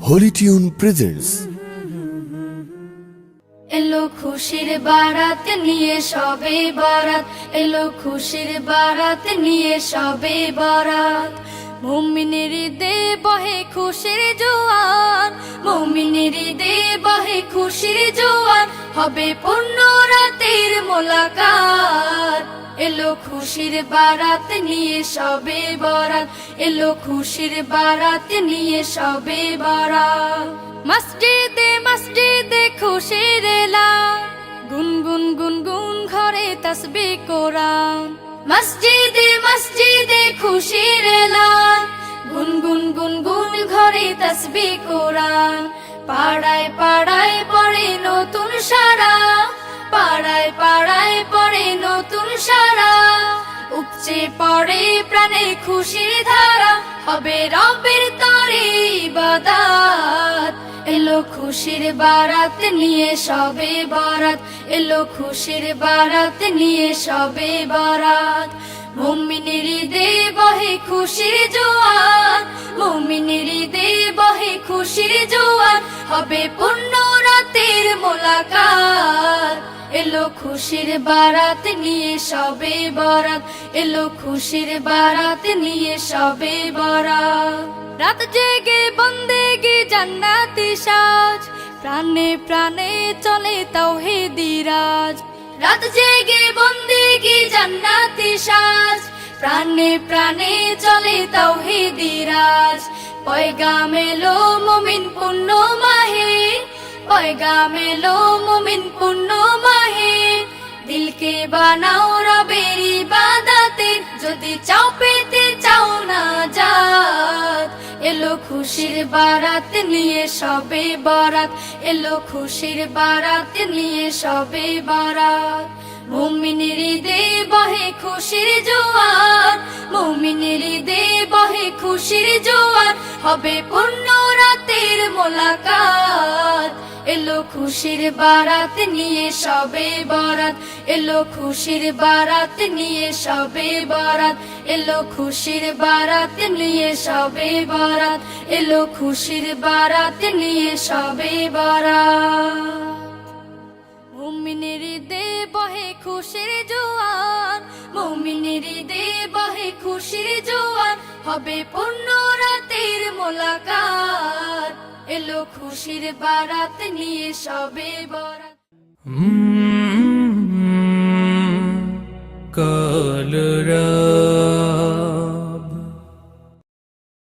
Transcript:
Holi tune presents. এলো খুশির বারাত নিয়ে সবে বরাত, এলো খুশির বারাত নিয়ে সবে বরাত। মুমিনের দে বহে খুশির জোয়ার, মুমিনের দে বহে খুশির জোয়ার, হবে পূর্ণ রাতের মোলাকাত। এলো খুশির বারাত নিয়ে সবে বরাত, এলো খুশির বারাত নিয়ে সবে বরাত। মসজিদে মসজিদে খুশির এলান, গুনগুন গুনগুন ঘরে তাসবিহ কোরআন। মসজিদে মসজিদে খুশির এলান, গুনগুন গুনগুন ঘরে তাসবিহ কোরআন। পাড়ায় পাড়ায় পড়ে নতুন সারা, পাড়ায় পাড়ায় পড়ে নতুন সারা। উপচে পড়ে প্রাণে খুশির ধারা, হবে রবের তরে ইবাদত। এলো খুশির বারাত নিয়ে সবে বরাত, এলো খুশির বারাত নিয়ে সবে বরাত। মুমিনের দে বহে খুশির জোয়ার, মুমিনের দে বহে খুশির জোয়ার, হবে পূর্ণ রাতের মোলাকাত। এলো খুশির বারাত নিয়ে সবে বরাত, এলো খুশির বারাত নিয়ে সবে বরাত। রাত জেগে বন্দেগি জান্নাতি সাজ, প্রাণে প্রাণে চলে তাওহীদি রাজ। রাত জেগে বন্দেগি জান্নাতি সাজ, প্রাণে প্রাণে চলে তাওহীদি রাজ। পয়গাম এলো মুমিন পূর্ণ মাহে, পয়গাম এলো মুমিন পূর্ণ মাহে। দিলকে বানাও রবের ইবাদতে, যদি চাও পেতে চাও না জাত। এলো খুশির বারাত নিয়ে সবে বরাত, এলো খুশির বারাত নিয়ে সবে বরাত। মুমিনের দে বহে খুশির জোয়ার, মুমিনের দে বহে খুশির জোয়ার, হবে পূর্ণ রাতের মোলাকাত। এলো খুশির বারাত নিয়ে সবে বরাত, এলো খুশির বারাত নিয়ে সবে বরাত, এলো খুশির বারাত নিয়ে সবে বরাত, এলো খুশির বারাত নিয়ে সবে বরাত। মুমিনের দে বহে খুশির জোয়ার, মুমিনের দে বহে খুশির জোয়ার, হবে পূর্ণ রাতের মোলাকাত। এলো খুশির বারাত নিয়ে সবে বরাত। কাল রাত